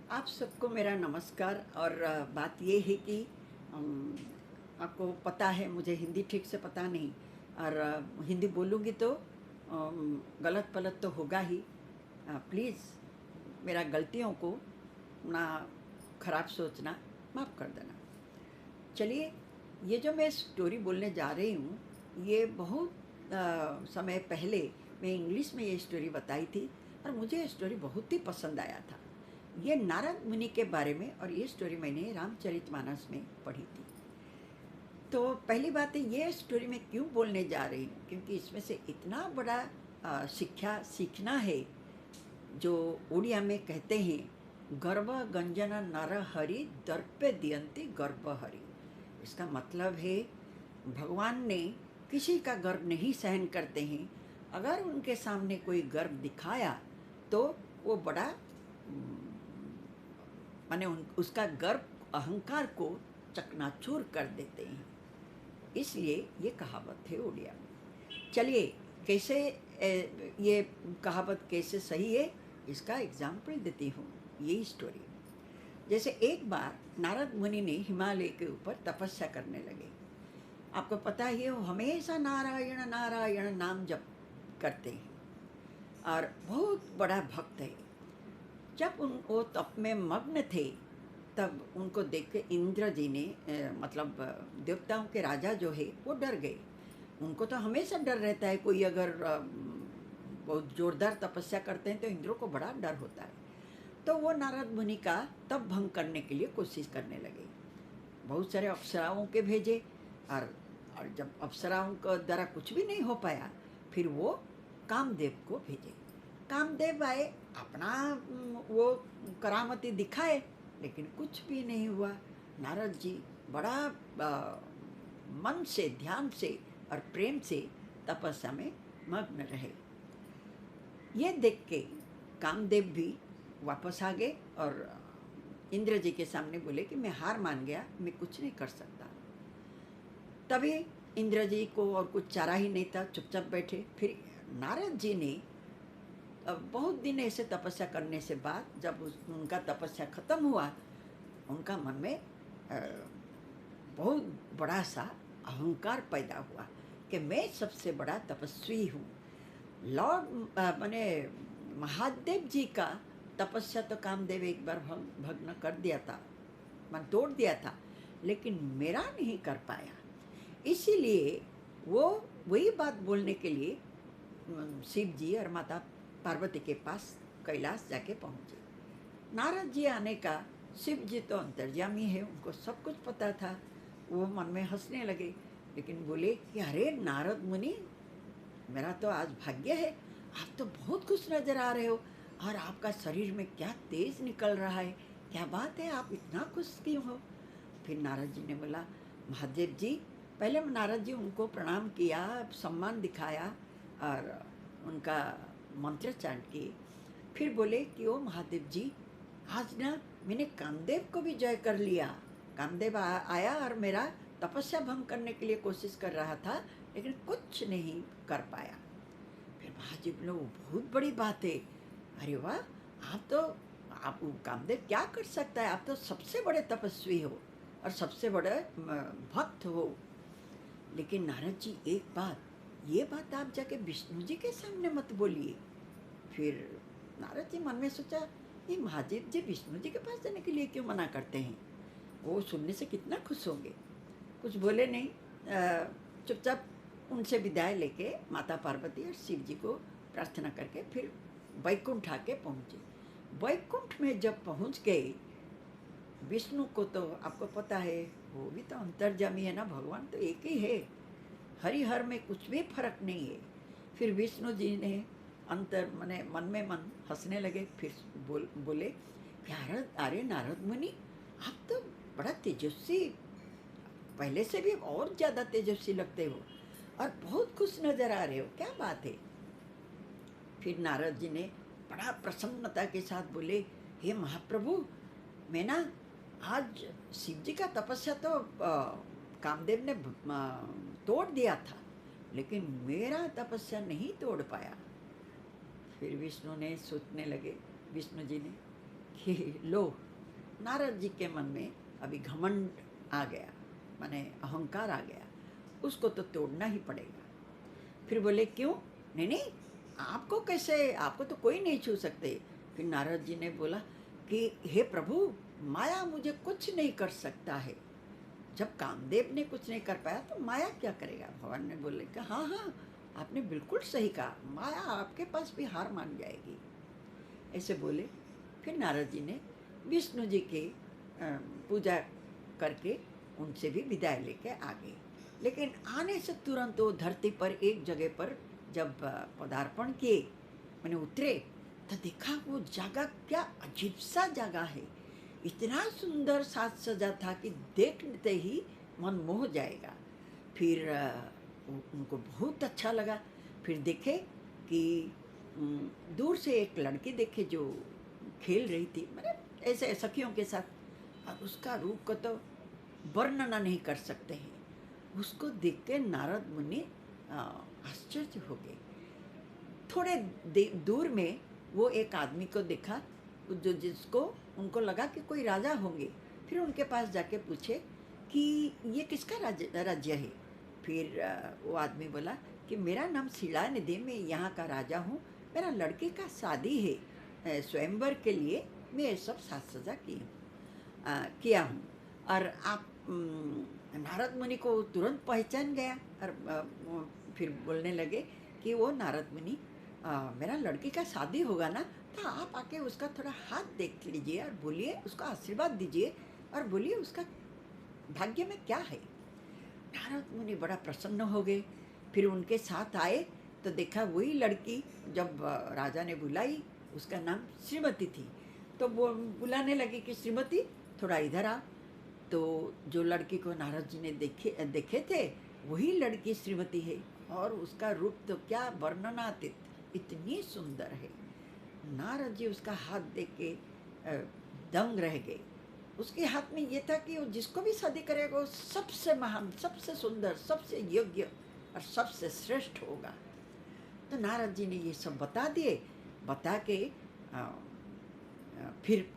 आप सबको मेरा नमस्कार। और बात ये है कि अम, आपको पता है मुझे हिंदी ठीक से पता नहीं। और हिंदी बोलूँगी तो गलत पलत तो होगा ही। प्लीज़ मेरा गलतियों को ना खराब सोचना, माफ़ कर देना। चलिए, ये जो मैं स्टोरी बोलने जा रही हूँ, ये बहुत समय पहले मैं इंग्लिश में ये स्टोरी बताई थी और मुझे ये स्टोरी बहुत ही पसंद आया था। ये नारद मुनि के बारे में, और ये स्टोरी मैंने रामचरितमानस में पढ़ी थी। तो पहली बात है, ये स्टोरी मैं क्यों बोलने जा रही हूँ, क्योंकि इसमें से इतना बड़ा शिक्षा सीखना है। जो उड़िया में कहते हैं, गर्भ गंजन नर हरि दर्पे दियंती गर्भ हरि। इसका मतलब है, भगवान ने किसी का गर्व नहीं सहन करते हैं। अगर उनके सामने कोई गर्व दिखाया तो वो बड़ा माने उसका गर्व अहंकार को चकनाचूर कर देते हैं। इसलिए ये कहावत है उड़िया में। चलिए, कैसे ये कहावत कैसे सही है, इसका एग्जाम्पल देती हूँ। ये स्टोरी, जैसे एक बार नारद मुनि ने हिमालय के ऊपर तपस्या करने लगे। आपको पता ही है, वो हमेशा नारायण नारायण नाम जप करते हैं और बहुत बड़ा भक्त है। जब वो तप में मग्न थे, तब उनको देख के इंद्र जी ने मतलब देवताओं के राजा जो है वो डर गए। उनको तो हमेशा डर रहता है, कोई अगर बहुत जोरदार तपस्या करते हैं तो इंद्रों को बड़ा डर होता है। तो वो नारद मुनि का तप भंग करने के लिए कोशिश करने लगे। बहुत सारे अप्सराओं के भेजे, और जब अप्सराओं के द्वारा कुछ भी नहीं हो पाया, फिर वो कामदेव को भेजे। कामदेव आए, अपना वो करामती दिखाए, लेकिन कुछ भी नहीं हुआ। नारद जी बड़ा मन से, ध्यान से और प्रेम से तपस्या में मग्न रहे। ये देख के कामदेव भी वापस आ गए और इंद्र जी के सामने बोले कि मैं हार मान गया, मैं कुछ नहीं कर सकता। तभी इंद्र जी को और कुछ चारा ही नहीं था, चुपचाप बैठे। फिर नारद जी ने बहुत दिन ऐसे तपस्या करने से बाद, जब उनका तपस्या खत्म हुआ, उनका मन में बहुत बड़ा सा अहंकार पैदा हुआ कि मैं सबसे बड़ा तपस्वी हूँ। लॉर्ड माने महादेव जी का तपस्या तो कामदेव एक बार भग्न कर दिया था, मन तोड़ दिया था, लेकिन मेरा नहीं कर पाया। इसीलिए वो वही बात बोलने के लिए शिव जी और माता पार्वती के पास कैलाश जाके पहुँचे। नारद जी आने का, शिव जी तो अंतर्यामी है, उनको सब कुछ पता था। वो मन में हंसने लगे, लेकिन बोले कि अरे नारद मुनि, मेरा तो आज भाग्य है, आप तो बहुत खुश नजर आ रहे हो, और आपका शरीर में क्या तेज निकल रहा है, क्या बात है, आप इतना खुश क्यों हो? फिर नारद जी ने बोला, महादेव जी, पहले नारद जी उनको प्रणाम किया, सम्मान दिखाया और उनका मंत्रोच्चारण किए। फिर बोले कि ओ महादेव जी, आज ना मैंने कामदेव को भी जय कर लिया। कामदेव आया और मेरा तपस्या भंग करने के लिए कोशिश कर रहा था, लेकिन कुछ नहीं कर पाया। फिर महाजी बोले, वो बहुत बड़ी बात है। अरे वाह, आप कामदेव क्या कर सकता है, आप तो सबसे बड़े तपस्वी हो और सबसे बड़े भक्त हो। लेकिन नारद जी, एक बात, ये बात आप जाके विष्णु जी के सामने मत बोलिए। फिर नारद जी मन में सोचा, ये महादेव जी विष्णु जी के पास जाने के लिए क्यों मना करते हैं? वो सुनने से कितना खुश होंगे। कुछ बोले नहीं, चुपचाप उनसे विदाई लेके माता पार्वती और शिव जी को प्रार्थना करके फिर वैकुंठ आके पहुँचे। वैकुंठ में जब पहुँच गए, विष्णु को तो आपको पता है, वो भी तो अंतर्जामी है ना, भगवान तो एक ही है, हरिहर में कुछ भी फर्क नहीं है। फिर विष्णु जी ने अंतर मने मन में मन हंसने लगे। फिर बोले कि अरे नारद मुनि, आप तो बड़ा तेजस्वी, पहले से भी और ज़्यादा तेजस्वी लगते हो और बहुत खुश नज़र आ रहे हो, क्या बात है? फिर नारद जी ने बड़ा प्रसन्नता के साथ बोले, हे महाप्रभु, मैं ना आज शिव जी का तपस्या तो कामदेव ने तोड़ दिया था, लेकिन मेरा तपस्या नहीं तोड़ पाया। फिर विष्णु ने सोचने लगे, विष्णु जी ने, कि लो, नारद जी के मन में अभी घमंड आ गया, माने अहंकार आ गया, उसको तो तोड़ना ही पड़ेगा। फिर बोले क्यों? नहीं नहीं, आपको कैसे, आपको तो कोई नहीं छू सकते। फिर नारद जी ने बोला कि हे प्रभु, माया मुझे कुछ नहीं कर सकता है। जब कामदेव ने कुछ नहीं कर पाया तो माया क्या करेगा? भगवान ने बोले कि हाँ हाँ, आपने बिल्कुल सही कहा, माया आपके पास भी हार मान जाएगी। ऐसे बोले। फिर नारद जी ने विष्णु जी की पूजा करके उनसे भी विदाई लेके आ गए। लेकिन आने से तुरंत वो धरती पर एक जगह पर जब पदार्पण किए, मैंने उतरे, तो देखा वो जगह क्या अजीब सा जगह है। इतना सुंदर साज सजा था कि देखते ही मन मोह जाएगा। फिर उनको बहुत अच्छा लगा। फिर देखे कि दूर से एक लड़की देखे जो खेल रही थी, मतलब ऐसे सखियों के साथ, और उसका रूप को तो वर्णना नहीं कर सकते हैं। उसको देख के नारद मुनि आश्चर्य हो गए। थोड़े दूर में वो एक आदमी को देखा जो जिसको उनको लगा कि कोई राजा होंगे। फिर उनके पास जाके पूछे कि ये किसका राज्य है। फिर वो आदमी बोला कि मेरा नाम शिलानिधि, मैं यहाँ का राजा हूँ, मेरा लड़के का शादी है, स्वयंवर के लिए मैं ये सब साज सजा किया हूँ। और आप नारद मुनि को तुरंत पहचान गया और फिर बोलने लगे कि वो नारद मुनि, मेरा लड़की का शादी होगा ना, तो आप आके उसका थोड़ा हाथ देख लीजिए और बोलिए, उसका आशीर्वाद दीजिए और बोलिए उसका भाग्य में क्या है। नारद मुनि बड़ा प्रसन्न हो गए। फिर उनके साथ आए तो देखा वही लड़की, जब राजा ने बुलाई, उसका नाम श्रीमती थी, तो वो बुलाने लगी कि श्रीमती थोड़ा इधर आ। तो जो लड़की को नारद जी ने देखे थे वही लड़की श्रीमती है, और उसका रूप तो क्या वर्णनातीत, इतनी सुंदर है। नारद जी उसका हाथ देख के दंग रह गए। उसके हाथ में ये था कि वो जिसको भी शादी करेगा वो सबसे महान, सबसे सुंदर, सबसे योग्य और सबसे श्रेष्ठ होगा। तो नारद जी ने ये सब बता दिए। बता के फिर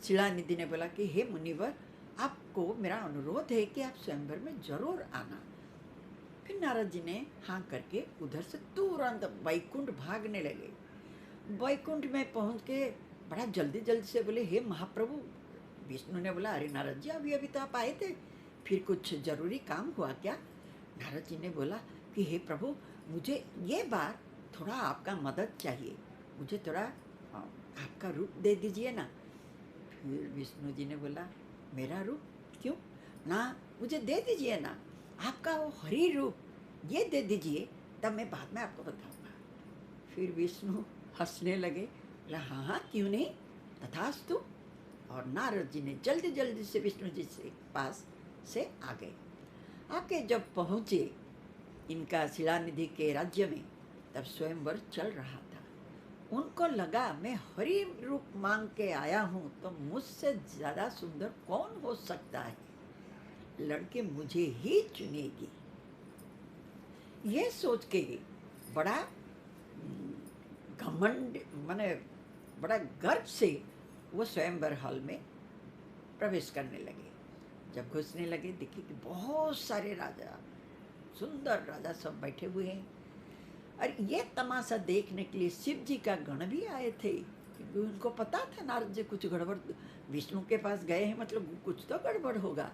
शिलानिधि ने बोला कि हे मुनिवर, आपको मेरा अनुरोध है कि आप स्वयंवर में जरूर आना। फिर नारद जी ने हाँ करके उधर से तुरंत वैकुंठ भागने लगे। वैकुंठ में पहुंच के बड़ा जल्दी जल्दी से बोले, हे महाप्रभु। विष्णु ने बोला, अरे नारद जी, अभी अभी तो आप आए थे, फिर कुछ जरूरी काम हुआ क्या? नारद जी ने बोला कि हे प्रभु, मुझे ये बार थोड़ा आपका मदद चाहिए, मुझे थोड़ा आपका रूप दे दीजिए ना। फिर विष्णु जी ने बोला, मेरा रूप? क्यों ना, मुझे दे दीजिए ना, आपका वो हरि रूप ये दे दीजिए, तब मैं बाद में आपको बताऊंगा। फिर विष्णु हंसने लगे, बोला हाँ हाँ क्यों नहीं, तथास्तु। और नारद जी ने जल्दी जल्दी से विष्णु जी से पास से आ गए। आके जब पहुँचे इनका शिलानिधि के राज्य में, तब स्वयंवर चल रहा था। उनको लगा मैं हरि रूप मांग के आया हूँ, तो मुझसे ज़्यादा सुंदर कौन हो सकता है, लड़के मुझे ही चुनेगी। ये सोच के बड़ा घमंड, माने बड़ा गर्व से वो स्वयंवर हॉल में प्रवेश करने लगे। जब घुसने लगे, देखे कि बहुत सारे राजा, सुंदर राजा सब बैठे हुए हैं। और ये तमाशा देखने के लिए शिव जी का गण भी आए थे, क्योंकि उनको पता था नारद जी कुछ गड़बड़, विष्णु के पास गए हैं मतलब कुछ तो गड़बड़ होगा।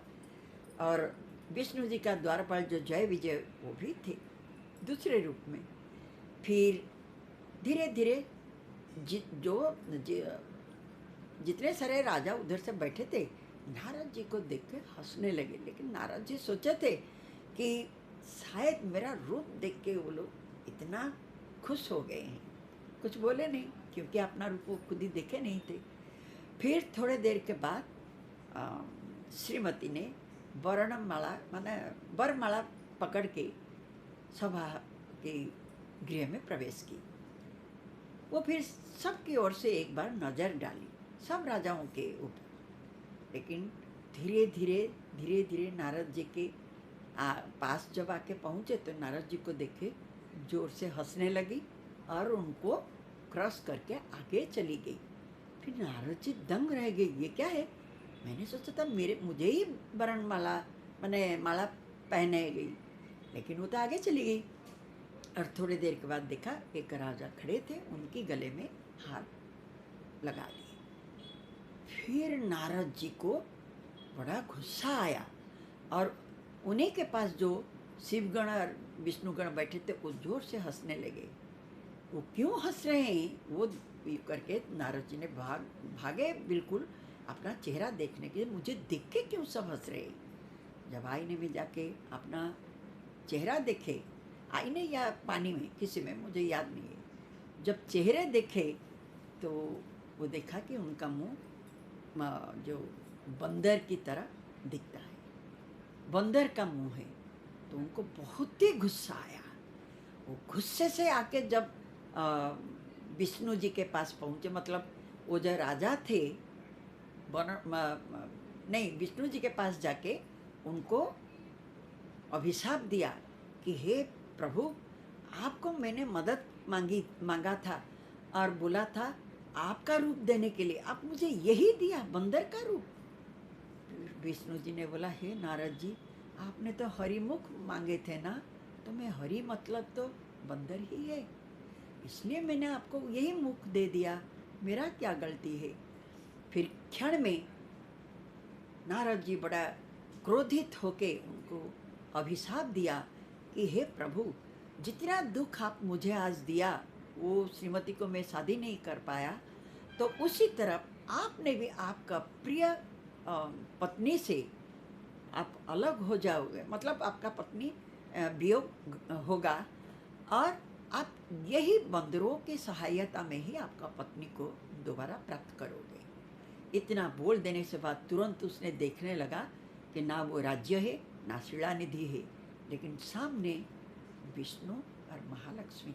और विष्णु जी का द्वारपाल जो जय विजय, वो भी थे दूसरे रूप में। फिर धीरे धीरे जितने सारे राजा उधर से बैठे थे, नारद जी को देख के हंसने लगे। लेकिन नारद जी सोचे थे कि शायद मेरा रूप देख के वो लोग इतना खुश हो गए हैं। कुछ बोले नहीं, क्योंकि अपना रूप वो खुद ही देखे नहीं थे। फिर थोड़े देर के बाद श्रीमती ने वर्णमाला माने वरमाला पकड़ के सभा के गृह में प्रवेश की। वो फिर सबकी ओर से एक बार नज़र डाली, सब राजाओं के ऊपर। लेकिन धीरे धीरे नारद जी के पास जब आके पहुँचे तो नारद जी को देखे जोर से हंसने लगी और उनको क्रॉस करके आगे चली गई। फिर नारद जी दंग रह गए, ये क्या है। मैंने सोचा था मुझे ही वरण माला मैंने माला पहने गई, लेकिन वो तो आगे चली गई। और थोड़ी देर के बाद देखा एक राजा खड़े थे, उनकी गले में हाथ लगा दिए। फिर नारद जी को बड़ा गुस्सा आया और उन्हीं के पास जो शिवगण और विष्णुगण बैठे थे वो जोर से हंसने लगे। वो क्यों हंस रहे हैं वो करके नारद जी ने भागे बिल्कुल अपना चेहरा देखने के लिए, मुझे देख के क्यों सब हंस रहे हैं। जब आईने में जाके अपना चेहरा देखे, आईने या पानी में किसी में मुझे याद नहीं है, जब चेहरे देखे तो वो देखा कि उनका मुंह जो बंदर की तरह दिखता है, बंदर का मुंह है। तो उनको बहुत ही गुस्सा आया। वो गुस्से से आके जब विष्णु जी के पास पहुँचे, मतलब वो जो राजा थे नहीं, विष्णु जी के पास जाके उनको अभिशाप दिया कि हे प्रभु, आपको मैंने मदद मांगा था और बोला था आपका रूप देने के लिए, आप मुझे यही दिया, बंदर का रूप। विष्णु जी ने बोला, हे नारद जी, आपने तो हरिमुख मांगे थे ना, तो मैं हरि मतलब तो बंदर ही है, इसलिए मैंने आपको यही मुख दे दिया, मेरा क्या गलती है। फिर क्षण में नारद जी बड़ा क्रोधित होके उनको अभिशाप दिया कि हे प्रभु, जितना दुख आप मुझे आज दिया, वो श्रीमती को मैं शादी नहीं कर पाया, तो उसी तरह आपने भी आपका प्रिय पत्नी से आप अलग हो जाओगे, मतलब आपका पत्नी वियोग होगा और आप यही बंदरों की सहायता में ही आपका पत्नी को दोबारा प्राप्त करोगे। इतना बोल देने से बाद तुरंत उसने देखने लगा कि ना वो राज्य है ना शिला निधि है, लेकिन सामने विष्णु और महालक्ष्मी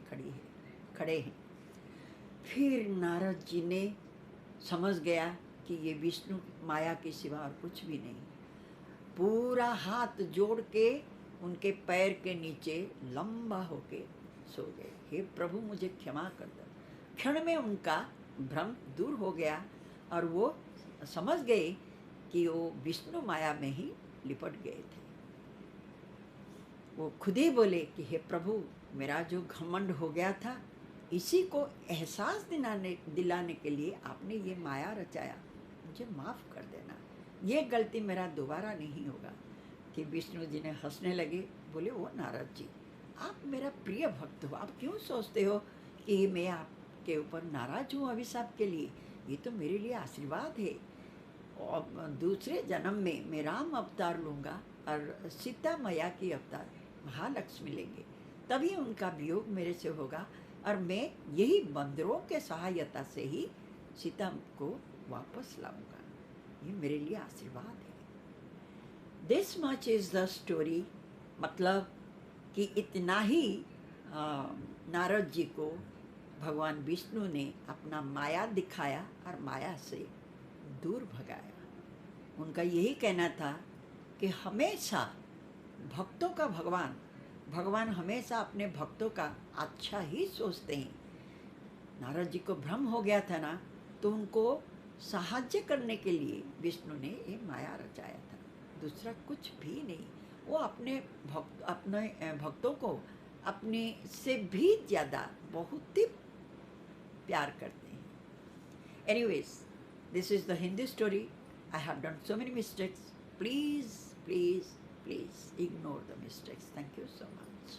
खड़े हैं। फिर नारद जी ने समझ गया कि ये विष्णु माया के सिवा और कुछ भी नहीं। पूरा हाथ जोड़ के उनके पैर के नीचे लंबा होके सो गए। हे प्रभु, मुझे क्षमा कर दो। क्षण में उनका भ्रम दूर हो गया और वो समझ गए कि वो विष्णु माया में ही लिपट गए थे। वो खुद ही बोले कि हे प्रभु, मेरा जो घमंड हो गया था, इसी को एहसास दिलाने के लिए आपने ये माया रचाया, मुझे माफ़ कर देना, ये गलती मेरा दोबारा नहीं होगा। कि विष्णु जी ने हंसने लगे, बोले, वो नारद जी, आप मेरा प्रिय भक्त हो, आप क्यों सोचते हो कि मैं आपके ऊपर नाराज हूँ अभिशाप के लिए, ये तो मेरे लिए आशीर्वाद है। और दूसरे जन्म में मैं राम अवतार लूँगा और सीता मैया की अवतार महालक्ष्मी लेंगे, तभी उनका वियोग मेरे से होगा और मैं यही बंदरों के सहायता से ही सीता को वापस लाऊंगा, ये मेरे लिए आशीर्वाद है। This much is the story. मतलब कि इतना ही नारद जी को भगवान विष्णु ने अपना माया दिखाया और माया से दूर भगाया। उनका यही कहना था कि हमेशा भक्तों का भगवान हमेशा अपने भक्तों का अच्छा ही सोचते हैं। नारद जी को भ्रम हो गया था ना, तो उनको सहायता करने के लिए विष्णु ने ये माया रचाया था, दूसरा कुछ भी नहीं। वो अपने भक्तों को अपने से भी ज़्यादा बहुत ही प्यार करते हैं। Anyways, this is the Hindi story. I have done so many mistakes. Please, please, please ignore the mistakes. Thank you so much.